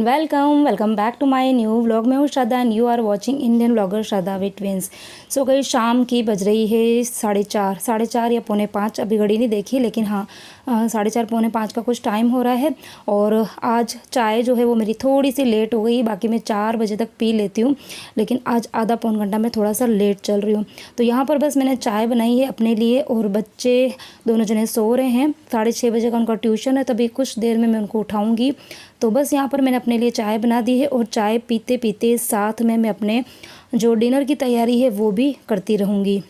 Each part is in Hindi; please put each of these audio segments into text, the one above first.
Welcome back to my new vlog. मैं हूँ Shraddha and you are watching Indian vlogger Shraddha with twins. सो गई शाम की बज रही है 4:30 या 4:45, अभी घड़ी नहीं देखी, लेकिन हाँ 4:30 पौने 5 का कुछ टाइम हो रहा है। और आज चाय जो है वो मेरी थोड़ी सी लेट हो गई, बाकी मैं 4 बजे तक पी लेती हूँ, लेकिन आज आधा पौन घंटा मैं थोड़ा सा लेट चल रही हूँ। तो यहाँ पर बस मैंने चाय बनाई है अपने लिए, और बच्चे दोनों जने सो रहे हैं। 6:30 बजे का उनका ट्यूशन है, तभी कुछ देर में मैं उनको उठाऊँगी। तो बस यहाँ पर मैंने अपने लिए चाय बना दी है, और चाय पीते पीते साथ में मैं अपने जो डिनर की तैयारी है वो भी करती रहूँगी।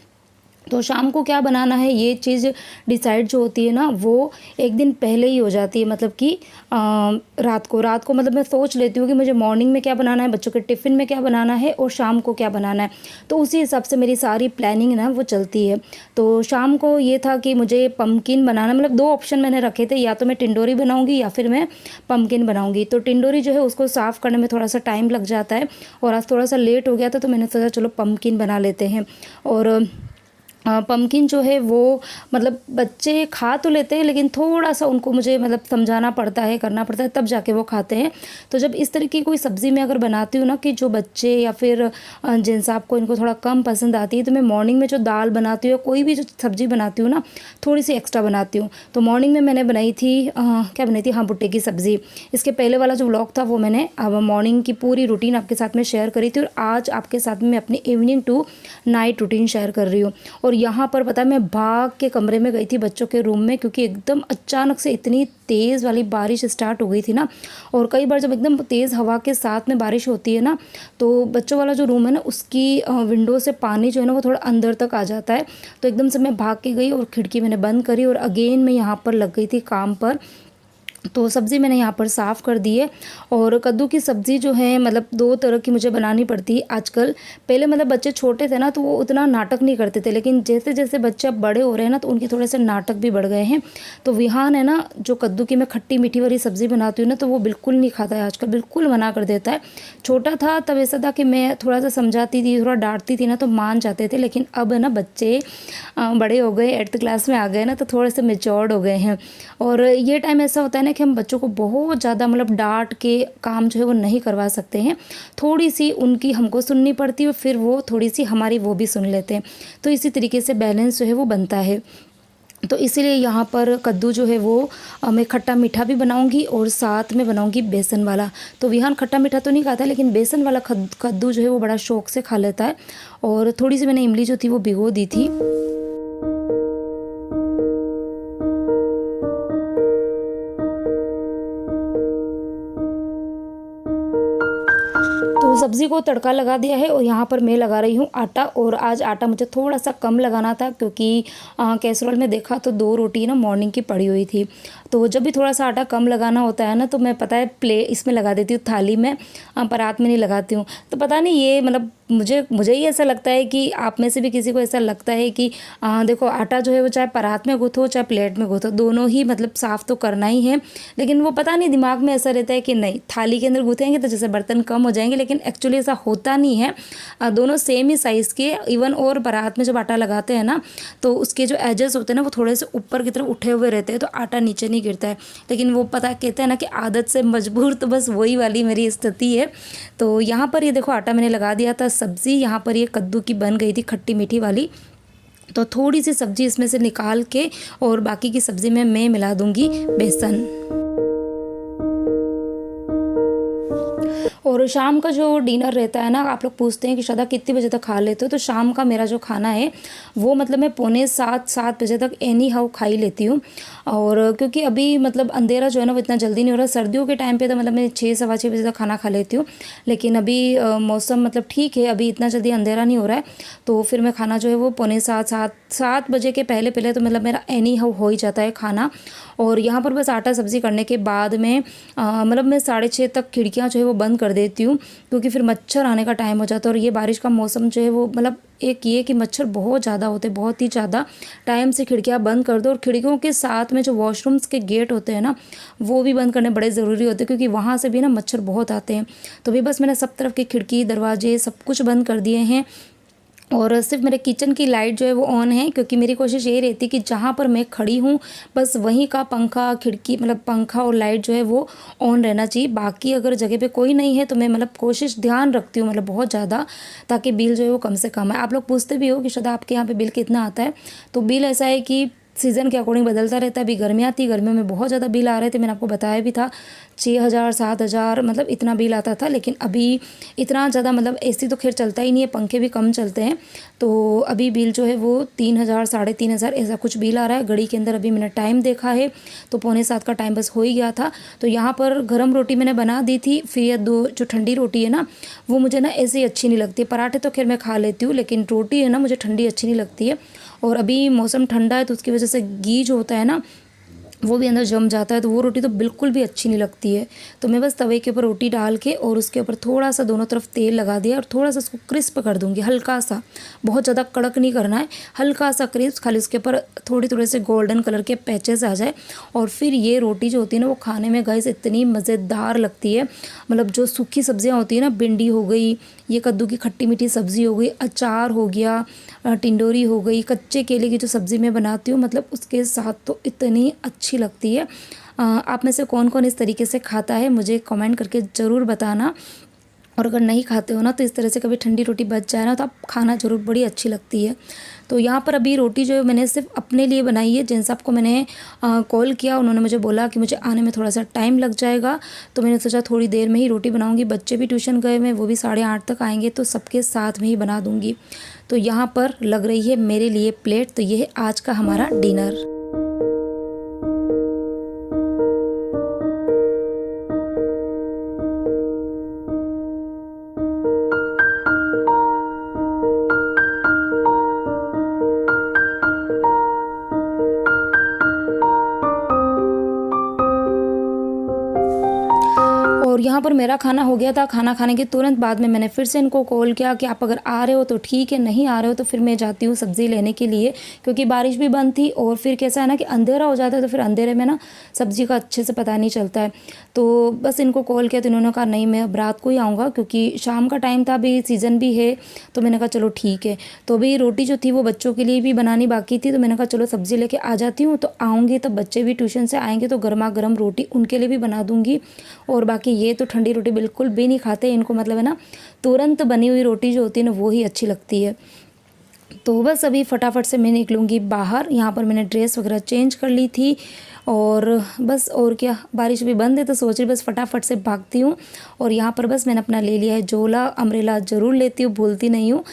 तो शाम को क्या बनाना है ये चीज़ डिसाइड जो होती है ना, वो एक दिन पहले ही हो जाती है। मतलब कि रात को मतलब मैं सोच लेती हूँ कि मुझे मॉर्निंग में क्या बनाना है, बच्चों के टिफ़िन में क्या बनाना है, और शाम को क्या बनाना है। तो उसी हिसाब से मेरी सारी प्लानिंग ना वो चलती है। तो शाम को ये था कि मुझे पम्पकिन बनाना, मतलब 2 ऑप्शन मैंने रखे थे, या तो मैं टिंडोरी बनाऊँगी या फिर मैं पम्पकिन बनाऊँगी। तो टिंडोरी जो है उसको साफ़ करने में थोड़ा सा टाइम लग जाता है, और आज थोड़ा सा लेट हो गया था, तो मैंने सोचा चलो पम्पकिन बना लेते हैं। और पम्पकिन जो है वो मतलब बच्चे खा तो लेते हैं, लेकिन थोड़ा सा उनको मुझे मतलब समझाना पड़ता है, करना पड़ता है, तब जाके वो खाते हैं। तो जब इस तरह की कोई सब्ज़ी मैं अगर बनाती हूँ ना, कि जो बच्चे या फिर जिन साहब को इनको थोड़ा कम पसंद आती है, तो मैं मॉर्निंग में जो दाल बनाती हूँ या कोई भी जो सब्ज़ी बनाती हूँ ना, थोड़ी सी एक्स्ट्रा बनाती हूँ। तो मॉर्निंग में मैंने बनाई थी क्या बनाई थी, हाँ, भुट्टे की सब्ज़ी। इसके पहले वाला जो व्लॉग था वो मैंने अब मॉर्निंग की पूरी रूटीन आपके साथ में शेयर करी थी, और आज आपके साथ में मैं अपनी evening to night routine share कर रही हूँ। और यहाँ पर पता है, मैं भाग के कमरे में गई थी बच्चों के रूम में, क्योंकि एकदम अचानक से इतनी तेज़ वाली बारिश स्टार्ट हो गई थी ना। और कई बार जब एकदम तेज़ हवा के साथ में बारिश होती है ना, तो बच्चों वाला जो रूम है ना, उसकी विंडो से पानी जो है ना वो थोड़ा अंदर तक आ जाता है। तो एकदम से मैं भाग के गई और खिड़की मैंने बंद करी, और अगेन मैं यहाँ पर लग गई थी काम पर। तो सब्ज़ी मैंने यहाँ पर साफ़ कर दी है। और कद्दू की सब्ज़ी जो है मतलब 2 तरह की मुझे बनानी पड़ती है आजकल। पहले मतलब बच्चे छोटे थे ना, तो वो उतना नाटक नहीं करते थे, लेकिन जैसे जैसे बच्चे अब बड़े हो रहे हैं ना, तो उनके थोड़े से नाटक भी बढ़ गए हैं। तो विहान है ना, जो कद्दू की मैं खट्टी मीठी वाली सब्ज़ी बनाती हूँ ना, तो वो बिल्कुल नहीं खाता है आजकल, बिल्कुल मना कर देता है। छोटा था तब ऐसा था कि मैं थोड़ा सा समझाती थी, थोड़ा डांटती थी ना, तो मान जाते थे। लेकिन अब है ना, बच्चे बड़े हो गए, 8th क्लास में आ गए ना, तो थोड़े से मेच्योर्ड हो गए हैं। और ये टाइम ऐसा होता है ना कि हम बच्चों को बहुत ज़्यादा मतलब डांट के काम जो है वो नहीं करवा सकते हैं। थोड़ी सी उनकी हमको सुननी पड़ती है, फिर वो थोड़ी सी हमारी वो भी सुन लेते हैं। तो इसी तरीके से बैलेंस जो है वो बनता है। तो इसीलिए यहाँ पर कद्दू जो है वो मैं खट्टा मीठा भी बनाऊंगी, और साथ में बनाऊंगी बेसन वाला। तो विहान खट्टा मीठा तो नहीं खाता, लेकिन बेसन वाला कद्दू जो है वो बड़ा शौक से खा लेता है। और थोड़ी सी मैंने इमली जो थी वो भिगो दी थी। तो सब्ज़ी को तड़का लगा दिया है, और यहाँ पर मैं लगा रही हूँ आटा। और आज आटा मुझे थोड़ा सा कम लगाना था, क्योंकि कैसरोल में देखा तो 2 रोटी ना मॉर्निंग की पड़ी हुई थी। तो जब भी थोड़ा सा आटा कम लगाना होता है ना, तो मैं पता है इसमें लगा देती हूँ थाली में, परात में नहीं लगाती हूँ। तो पता नहीं ये मतलब मुझे ही ऐसा लगता है कि आप में से भी किसी को ऐसा लगता है कि देखो, आटा जो है वो चाहे परात में गूँथो चाहे प्लेट में गूँथो, दोनों ही मतलब साफ़ तो करना ही है। लेकिन वो पता नहीं दिमाग में ऐसा रहता है कि नहीं, थाली के अंदर गूँथेंगे तो जैसे बर्तन कम हो जाएंगे, लेकिन एक्चुअली ऐसा होता नहीं है। दोनों सेम ही साइज़ के, इवन और परात में जब आटा लगाते हैं ना, तो उसके जो एजेस होते हैं ना, वो थोड़े से ऊपर की तरफ उठे हुए रहते हैं, तो आटा नीचे नहीं गिरता है। लेकिन वो पता कहते हैं ना कि आदत से मजबूर, तो बस वही वाली मेरी स्थिति है। तो यहाँ पर ये देखो, आटा मैंने लगा दिया था। सब्ज़ी यहाँ पर ये कद्दू की बन गई थी खट्टी मीठी वाली। तो थोड़ी सी सब्ज़ी इसमें से निकाल के, और बाकी की सब्ज़ी में मैं मिला दूँगी बेसन। और शाम का जो डिनर रहता है ना, आप लोग पूछते हैं कि श्रद्धा कितने बजे तक खा लेते हो, तो शाम का मेरा जो खाना है वो मतलब मैं पौने 7 बजे तक एनी हाउ खा ही लेती हूँ। और क्योंकि अभी मतलब अंधेरा जो है ना वो इतना जल्दी नहीं हो रहा। सर्दियों के टाइम पे तो मतलब मैं 6 सवा 6 बजे तक खाना खा लेती हूँ, लेकिन अभी मौसम मतलब ठीक है, अभी इतना जल्दी अंधेरा नहीं हो रहा है। तो फिर मैं खाना जो है वो पौने 7 बजे के पहले पहले तो मतलब मेरा एनी हाउ हो ही जाता है खाना। और यहाँ पर बस आटा सब्ज़ी करने के बाद में मतलब मैं 6:30 तक खिड़कियाँ जो है वो बंद कर देती हूँ, क्योंकि फिर मच्छर आने का टाइम हो जाता है। और ये बारिश का मौसम जो है वो मतलब एक ये कि मच्छर बहुत ज़्यादा होते हैं, बहुत ही ज़्यादा। टाइम से खिड़कियाँ बंद कर दो, और खिड़कियों के साथ में जो वॉशरूम्स के गेट होते हैं ना, वो भी बंद करने बड़े ज़रूरी होते हैं, क्योंकि वहाँ से भी ना मच्छर बहुत आते हैं। तो भी बस मैंने सब तरफ की खिड़की दरवाजे सब कुछ बंद कर दिए हैं। और सिर्फ मेरे किचन की लाइट जो है वो ऑन है, क्योंकि मेरी कोशिश यही रहती कि जहाँ पर मैं खड़ी हूँ बस वहीं का पंखा खिड़की मतलब पंखा और लाइट जो है वो ऑन रहना चाहिए। बाकी अगर जगह पे कोई नहीं है तो मैं मतलब कोशिश ध्यान रखती हूँ मतलब बहुत ज़्यादा, ताकि बिल जो है वो कम से कम आए। आप लोग पूछते भी हो कि श्रद्धा आपके यहाँ पे बिल कितना आता है, तो बिल ऐसा है कि सीज़न के अकॉर्डिंग बदलता रहता है। अभी गर्मियाँ थी, गर्मियों में बहुत ज़्यादा बिल आ रहे थे, मैंने आपको बताया भी था 6,000 7,000 मतलब इतना बिल आता था। लेकिन अभी इतना ज़्यादा मतलब एसी तो खैर चलता ही नहीं है, पंखे भी कम चलते हैं, तो अभी बिल जो है वो 3,000 3,500 ऐसा कुछ बिल आ रहा है। घड़ी के अंदर अभी मैंने टाइम देखा है तो 6:45 का टाइम बस हो ही गया था। तो यहाँ पर गर्म रोटी मैंने बना दी थी, फिर ये दो जो ठंडी रोटी है ना वो मुझे ना ऐसे ही अच्छी नहीं लगती। पराठे तो खैर मैं खा लेती हूँ, लेकिन रोटी है ना मुझे ठंडी अच्छी नहीं लगती है। और अभी मौसम ठंडा है तो उसकी वजह से घी जो होता है ना वो भी अंदर जम जाता है, तो वो रोटी तो बिल्कुल भी अच्छी नहीं लगती है। तो मैं बस तवे के ऊपर रोटी डाल के और उसके ऊपर थोड़ा सा दोनों तरफ तेल लगा दिया और थोड़ा सा उसको क्रिस्प कर दूंगी, हल्का सा, बहुत ज़्यादा कड़क नहीं करना है, हल्का सा क्रिस्प, खाली उसके ऊपर थोड़ी थोड़े से गोल्डन कलर के पैचेस आ जाए। और फिर ये रोटी जो होती है ना वो खाने में गाइस इतनी मज़ेदार लगती है। मतलब जो सूखी सब्जियाँ होती है ना, भिंडी हो गई, ये कद्दू की खट्टी मीठी सब्ज़ी हो गई, अचार हो गया, टिंडोरी हो गई, कच्चे केले की जो सब्ज़ी मैं बनाती हूँ मतलब उसके साथ तो इतनी अच्छी लगती है। आप में से कौन कौन इस तरीके से खाता है मुझे कमेंट करके ज़रूर बताना। और अगर नहीं खाते हो ना तो इस तरह से कभी ठंडी रोटी बच जाए ना तो आप खाना ज़रूर, बड़ी अच्छी लगती है। तो यहाँ पर अभी रोटी जो है मैंने सिर्फ अपने लिए बनाई है। जिन सबको मैंने कॉल किया उन्होंने मुझे बोला कि मुझे आने में थोड़ा सा टाइम लग जाएगा, तो मैंने सोचा थोड़ी देर में ही रोटी बनाऊँगी। बच्चे भी ट्यूशन गए हुए, वो भी 8:30 तक आएंगे, तो सबके साथ में ही बना दूँगी। तो यहाँ पर लग रही है मेरे लिए प्लेट, तो ये है आज का हमारा डिनर। और यहाँ पर मेरा खाना हो गया था। खाना खाने के तुरंत बाद में मैंने फिर से इनको कॉल किया कि आप अगर आ रहे हो तो ठीक है, नहीं आ रहे हो तो फिर मैं जाती हूँ सब्ज़ी लेने के लिए, क्योंकि बारिश भी बंद थी। और फिर कैसा है ना कि अंधेरा हो जाता है, तो फिर अंधेरे में ना सब्ज़ी का अच्छे से पता नहीं चलता है। तो बस इनको कॉल किया तो इन्होंने कहा नहीं मैं अब रात को ही आऊँगा, क्योंकि शाम का टाइम था, अभी सीज़न भी है। तो मैंने कहा चलो ठीक है। तो अभी रोटी जो थी वो बच्चों के लिए भी बनानी बाकी थी, तो मैंने कहा चलो सब्ज़ी लेके आ जाती हूँ, तो आऊँगी तब बच्चे भी ट्यूशन से आएँगे तो गर्मा गर्म रोटी उनके लिए भी बना दूँगी। और बाकी ये तो ठंडी रोटी बिल्कुल भी नहीं खाते, इनको मतलब है ना तुरंत बनी हुई रोटी जो होती है ना वो ही अच्छी लगती है। तो बस अभी फटाफट से मैं निकलूँगी बाहर। यहाँ पर मैंने ड्रेस वगैरह चेंज कर ली थी और बस, और क्या, बारिश भी बंद है तो सोच रही बस फटाफट से भागती हूँ। और यहाँ पर बस मैंने अपना ले लिया है झोला, अम्ब्रेला ज़रूर लेती हूँ, भूलती नहीं हूँ।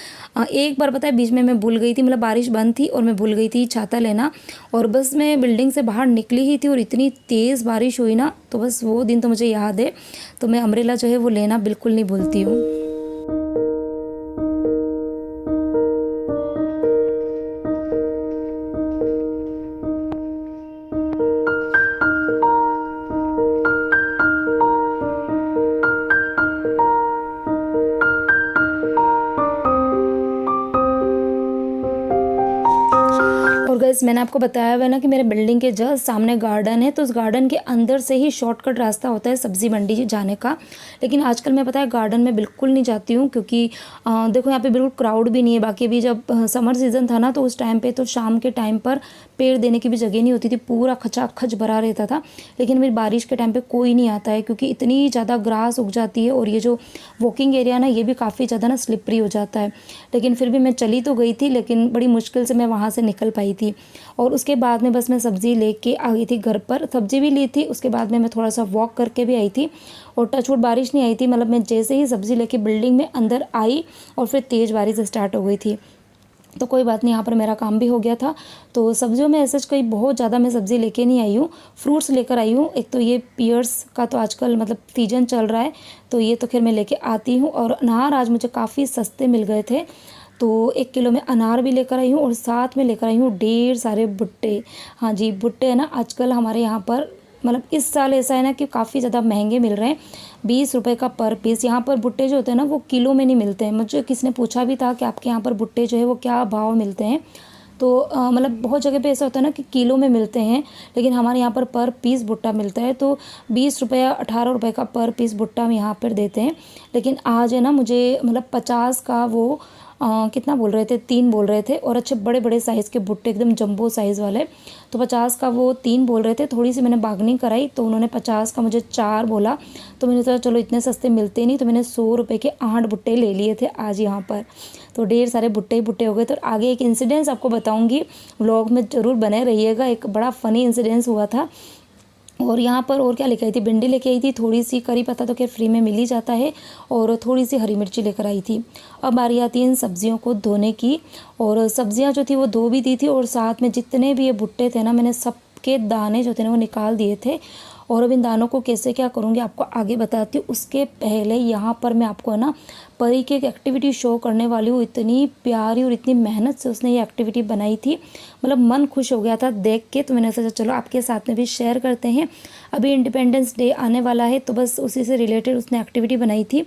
एक बार पता है बीच में मैं भूल गई थी, मतलब बारिश बंद थी और मैं भूल गई थी छाता लेना, और बस मैं बिल्डिंग से बाहर निकली ही थी और इतनी तेज़ बारिश हुई ना, तो बस वो दिन तो मुझे याद है। तो मैं अम्ब्रेला जो है वो लेना बिल्कुल नहीं भूलती हूँ। और गाइस मैंने आपको बताया हुआ है ना कि मेरे बिल्डिंग के जस्ट सामने गार्डन है, तो उस गार्डन के अंदर से ही शॉर्टकट रास्ता होता है सब्ज़ी मंडी जाने का। लेकिन आजकल मैं पता है गार्डन में बिल्कुल नहीं जाती हूँ, क्योंकि देखो यहाँ पे बिल्कुल क्राउड भी नहीं है। बाकी भी जब समर सीज़न था ना तो उस टाइम पे तो शाम के टाइम पर पेड़ देने की भी जगह नहीं होती थी, पूरा खचाखच भरा रहता था। लेकिन फिर बारिश के टाइम पर कोई नहीं आता है, क्योंकि इतनी ज़्यादा ग्रास उग जाती है और ये जो वॉकिंग एरिया ना ये भी काफ़ी ज़्यादा ना स्लिपरी हो जाता है। लेकिन फिर भी मैं चली तो गई थी, लेकिन बड़ी मुश्किल से मैं वहाँ से निकल पाई थी। और उसके बाद में बस मैं सब्ज़ी लेके आ गई थी घर पर, सब्ज़ी भी ली थी, उसके बाद में मैं थोड़ा सा वॉक करके भी आई थी। और टचवुड बारिश नहीं आई थी, मतलब मैं जैसे ही सब्ज़ी लेके बिल्डिंग में अंदर आई और फिर तेज़ बारिश स्टार्ट हो गई थी। तो कोई बात नहीं, यहाँ पर मेरा काम भी हो गया था। तो सब्जियों में ऐसा कोई बहुत ज़्यादा मैं सब्ज़ी लेके नहीं आई हूँ, फ्रूट्स लेकर आई हूँ। एक तो ये पियर्स का तो आजकल मतलब सीजन चल रहा है, तो ये तो खैर मैं लेके आती हूँ। और अनार आज मुझे काफ़ी सस्ते मिल गए थे, तो 1 किलो में अनार भी लेकर आई हूँ और साथ में लेकर आई हूँ ढेर सारे भुट्टे। हाँ जी, भुट्टे है ना आजकल हमारे यहाँ पर मतलब इस साल ऐसा है ना कि काफ़ी ज़्यादा महंगे मिल रहे हैं, 20 रुपये का पर पीस। यहाँ पर भुट्टे जो होते हैं ना वो किलो में नहीं मिलते हैं। मुझे किसी ने पूछा भी था कि आपके यहाँ पर भुट्टे जो है वो क्या भाव मिलते हैं, तो मतलब बहुत जगह पे ऐसा होता है ना कि किलो में मिलते हैं, लेकिन हमारे यहाँ पर पीस भुट्टा मिलता है। तो 20 रुपये 18 रुपये का पर पीस भुट्टा हम यहाँ पर देते हैं। लेकिन आज है ना मुझे मतलब 50 का वो कितना बोल रहे थे, 3 बोल रहे थे, और अच्छे बड़े बड़े साइज़ के भुट्टे एकदम जंबो साइज़ वाले, तो 50 का वो 3 बोल रहे थे। थोड़ी सी मैंने बार्गेनिंग कराई तो उन्होंने 50 का मुझे 4 बोला, तो मैंने सोचा चलो इतने सस्ते मिलते नहीं, तो मैंने 100 रुपये के 8 भुट्टे ले लिए थे आज यहाँ पर। तो ढेर सारे भुट्टे ही भुट्टे हो गए। तो आगे एक इंसिडेंस आपको बताऊँगी, व्लॉग में ज़रूर बने रहिएगा। एक बड़ा फ़नी इंसिडेंस हुआ था। और यहाँ पर और क्या लेकर आई थी, भिंडी लेके आई थी, थोड़ी सी करी पत्ता तो खैर फ्री में मिल ही जाता है, और थोड़ी सी हरी मिर्ची लेकर आई थी। अब बारी आती है इन सब्जियों को धोने की, और सब्जियाँ जो थी वो धो भी दी थी, और साथ में जितने भी ये भुट्टे थे ना, मैंने सबके दाने जो थे ना वो निकाल दिए थे। और अब इन दानों को कैसे क्या करूँगी आपको आगे बताती हूँ। उसके पहले यहाँ पर मैं आपको है ना परी की एक एक्टिविटी शो करने वाली हूँ। इतनी प्यारी और इतनी मेहनत से उसने ये एक्टिविटी बनाई थी, मतलब मन खुश हो गया था देख के। तो मैंने सोचा चलो आपके साथ में भी शेयर करते हैं। अभी इंडिपेंडेंस डे आने वाला है, तो बस उसी से रिलेटेड उसने एक्टिविटी बनाई थी।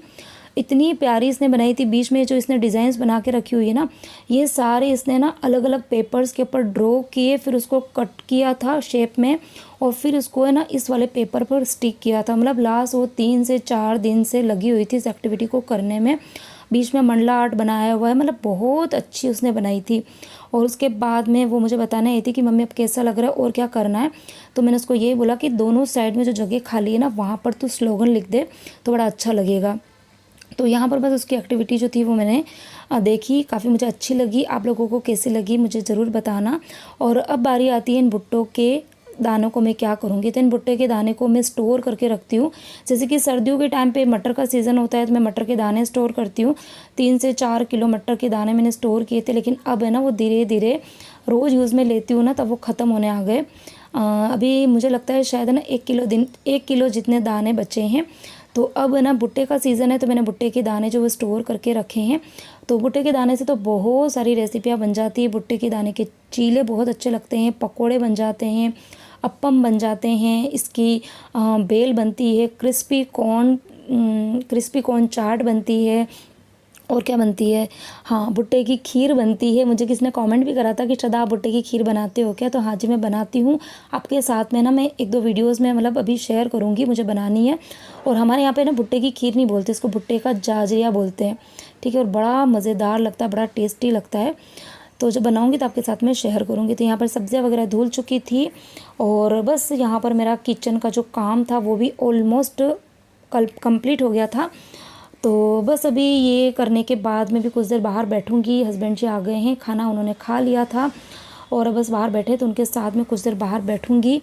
इतनी प्यारी इसने बनाई थी। बीच में जो इसने डिज़ाइंस बना के रखी हुई है ना, ये सारे इसने ना अलग अलग पेपर्स के ऊपर ड्रॉ किए, फिर उसको कट किया था शेप में, और फिर उसको है ना इस वाले पेपर पर स्टिक किया था। मतलब लास्ट वो 3 से 4 दिन से लगी हुई थी इस एक्टिविटी को करने में। बीच में मंडला आर्ट बनाया हुआ है, मतलब बहुत अच्छी उसने बनाई थी। और उसके बाद में वो मुझे बताने आई थी कि मम्मी अब कैसा लग रहा है और क्या करना है। तो मैंने उसको ये बोला कि दोनों साइड में जो जगह खाली है ना, वहाँ पर तू स्लोगन लिख दे तो बड़ा अच्छा लगेगा। तो यहाँ पर बस उसकी एक्टिविटी जो थी वो मैंने देखी, काफ़ी मुझे अच्छी लगी। आप लोगों को कैसी लगी मुझे ज़रूर बताना। और अब बारी आती है इन भुट्टों के दानों को मैं क्या करूँगी। तो इन भुट्टे के दाने को मैं स्टोर करके रखती हूँ। जैसे कि सर्दियों के टाइम पे मटर का सीज़न होता है, तो मैं मटर के दाने स्टोर करती हूँ। 3 से 4 किलो मटर के दाने मैंने स्टोर किए थे, लेकिन अब है ना वो धीरे धीरे रोज़ यूज़ में लेती हूँ ना, तब वो ख़त्म होने आ गए। अभी मुझे लगता है शायद है ना 1 किलो जितने दाने बचे हैं। तो अब है ना भुट्टे का सीज़न है, तो मैंने भुट्टे के दाने जो वो स्टोर करके रखे हैं। तो भुट्टे के दाने से तो बहुत सारी रेसिपियाँ बन जाती है। भुट्टे के दाने के चीले बहुत अच्छे लगते हैं, पकोड़े बन जाते हैं, अप्पम बन जाते हैं, इसकी बेल बनती है, क्रिस्पी कॉर्न चाट बनती है, और क्या बनती है, हाँ भुट्टे की खीर बनती है। मुझे किसी ने कमेंट भी करा था कि श्रद्धा आप भुट्टे की खीर बनाते हो क्या, तो हाँ जी मैं बनाती हूँ। आपके साथ में ना मैं 1-2 वीडियोस में मतलब अभी शेयर करूँगी, मुझे बनानी है। और हमारे यहाँ पे ना भुट्टे की खीर नहीं बोलते, इसको भुट्टे का जाजिया बोलते हैं, ठीक है। और बड़ा मज़ेदार लगता है, बड़ा टेस्टी लगता है। तो जब बनाऊँगी तो आपके साथ में शेयर करूँगी। तो यहाँ पर सब्जियाँ वगैरह धुल चुकी थी, और बस यहाँ पर मेरा किचन का जो काम था वो भी ऑलमोस्ट कल कंप्लीट हो गया था। तो बस अभी ये करने के बाद मैं भी कुछ देर बाहर बैठूंगी। हस्बैंड जी आ गए हैं, खाना उन्होंने खा लिया था, और बस बाहर बैठे तो उनके साथ में कुछ देर बाहर बैठूंगी।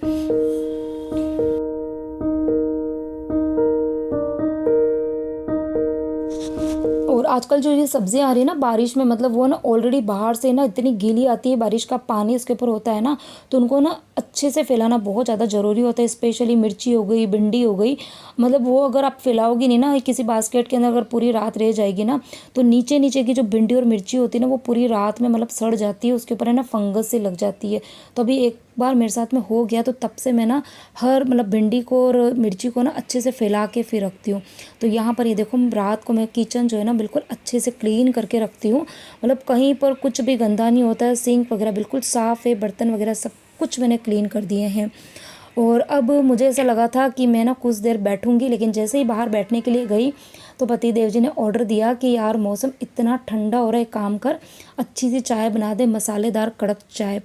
और आजकल जो ये सब्जियां आ रही है ना बारिश में, मतलब वो ना ऑलरेडी बाहर से ना इतनी गीली आती है, बारिश का पानी उसके ऊपर होता है ना, तो उनको ना अच्छे से फैलाना बहुत ज़्यादा ज़रूरी होता है। स्पेशली मिर्ची हो गई, भिंडी हो गई, मतलब वो अगर आप फैलाओगी नहीं ना किसी बास्केट के अंदर, अगर पूरी रात रह जाएगी ना, तो नीचे नीचे की जो भिंडी और मिर्ची होती है ना, वो पूरी रात में मतलब सड़ जाती है, उसके ऊपर है ना फंगस से लग जाती है। तो अभी एक बार मेरे साथ में हो गया, तो तब से मैं ना हर मतलब भिंडी को और मिर्ची को ना अच्छे से फैला के फिर रखती हूँ। तो यहाँ पर ये देखो रात को मैं किचन जो है ना बिल्कुल अच्छे से क्लीन करके रखती हूँ, मतलब कहीं पर कुछ भी गंदा नहीं होता है। सिंक वगैरह बिल्कुल साफ़ है, बर्तन वगैरह सब कुछ मैंने क्लीन कर दिए हैं। और अब मुझे ऐसा लगा था कि मैं ना कुछ देर बैठूंगी, लेकिन जैसे ही बाहर बैठने के लिए गई तो पति देव जी ने ऑर्डर दिया कि यार मौसम इतना ठंडा हो रहा है, काम कर अच्छी सी चाय बना दे, मसालेदार कड़क चाय।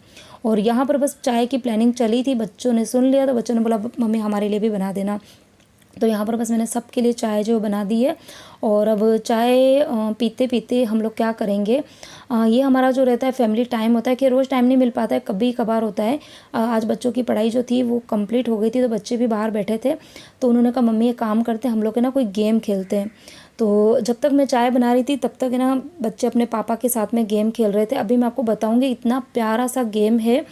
और यहाँ पर बस चाय की प्लानिंग चली थी, बच्चों ने सुन लिया, तो बच्चों ने बोला मम्मी हमारे लिए भी बना देना। तो यहाँ पर बस मैंने सबके लिए चाय जो बना दी है। और अब चाय पीते पीते हम लोग क्या करेंगे, ये हमारा जो रहता है फैमिली टाइम होता है कि रोज़ टाइम नहीं मिल पाता है, कभी कभार होता है। आज बच्चों की पढ़ाई जो थी वो कंप्लीट हो गई थी, तो बच्चे भी बाहर बैठे थे, तो उन्होंने कहा मम्मी ये काम करते हैं हम लोग है ना कोई गेम खेलते हैं। तो जब तक मैं चाय बना रही थी तब तक है ना बच्चे अपने पापा के साथ में गेम खेल रहे थे। अभी मैं आपको बताऊँगी इतना प्यारा सा गेम है।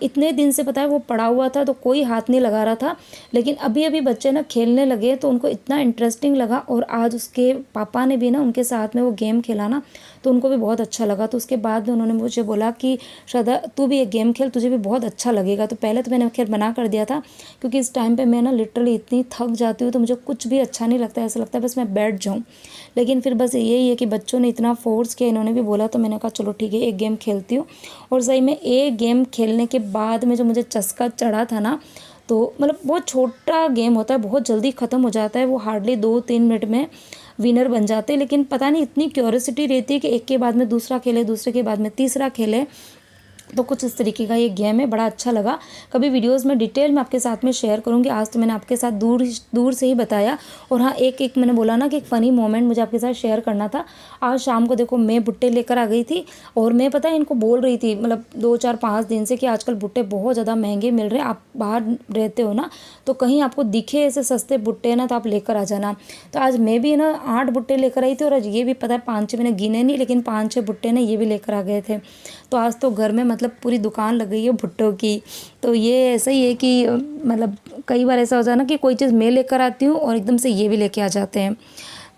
इतने दिन से पता है वो पड़ा हुआ था तो कोई हाथ नहीं लगा रहा था, लेकिन अभी अभी बच्चे ना खेलने लगे तो उनको इतना इंटरेस्टिंग लगा। और आज उसके पापा ने भी ना उनके साथ में वो गेम खेला ना, तो उनको भी बहुत अच्छा लगा। तो उसके बाद में उन्होंने मुझे बोला कि श्रद्धा तू भी ये गेम खेल, तुझे भी बहुत अच्छा लगेगा। तो पहले तो मैंने खैर मना कर दिया था, क्योंकि इस टाइम पे मैं ना लिटरली इतनी थक जाती हूँ तो मुझे कुछ भी अच्छा नहीं लगता है, ऐसा लगता है बस मैं बैठ जाऊँ। लेकिन फिर बस यही है कि बच्चों ने इतना फोर्स किया, इन्होंने भी बोला, तो मैंने कहा चलो ठीक है एक गेम खेलती हूँ। और सही में एक गेम खेलने के बाद में जो मुझे चस्का चढ़ा था ना, तो मतलब बहुत छोटा गेम होता है, बहुत जल्दी ख़त्म हो जाता है वो, हार्डली 2-3 मिनट में विनर बन जाते। लेकिन पता नहीं इतनी क्यूरियोसिटी रहती है कि एक के बाद में दूसरा खेले, दूसरे के बाद में तीसरा खेले। तो कुछ इस तरीके का ये गेम है, बड़ा अच्छा लगा। कभी वीडियोस में डिटेल में आपके साथ में शेयर करूँगी। आज तो मैंने आपके साथ दूर से ही बताया। और हाँ, एक मैंने बोला ना कि एक फ़नी मोमेंट मुझे आपके साथ शेयर करना था। आज शाम को देखो मैं भुट्टे लेकर आ गई थी, और मैं पता है इनको बोल रही थी मतलब 2 4 5 दिन से कि आजकल भुट्टे बहुत ज़्यादा महंगे मिल रहे हैं, आप बाहर रहते हो ना, तो कहीं आपको दिखे ऐसे सस्ते भुट्टे ना तो आप लेकर आ जाना। तो आज मैं भी ना 8 भुट्टे लेकर आई थी, और आज ये भी पता है 5 6 मैंने गिने नहीं, लेकिन 5 6 भुट्टे ने ये भी लेकर आ गए थे। तो आज तो घर में मतलब पूरी दुकान लग गई है भुट्टों की। तो ये ऐसा ही है कि मतलब कई बार ऐसा होता है ना कि कोई चीज़ मैं लेकर आती हूँ और एकदम से ये भी लेके आ जाते हैं।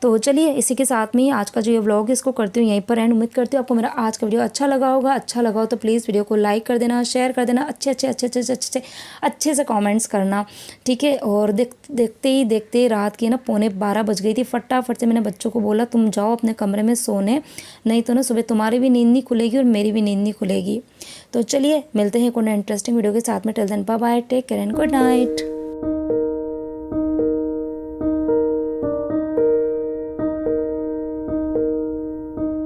तो चलिए इसी के साथ में ही आज का जो ये व्लॉग है इसको करती हूँ यहीं पर एंड। उम्मीद करती हूँ आपको मेरा आज का वीडियो अच्छा लगा होगा। अच्छा लगा हो तो प्लीज़ वीडियो को लाइक कर देना, शेयर कर देना, अच्छे से कमेंट्स करना, ठीक है। और देखते ही रात की ना 11:45 बज गई थी। फटाफट से मैंने बच्चों को बोला तुम जाओ अपने कमरे में सोने, नहीं तो ना सुबह तुम्हारी भी नींद नहीं खुलेगी और मेरी भी नींद नहीं खुलेगी। तो चलिए मिलते हैं कोई इंटरेस्टिंग वीडियो के साथ में। Till then bye bye, take care and good night.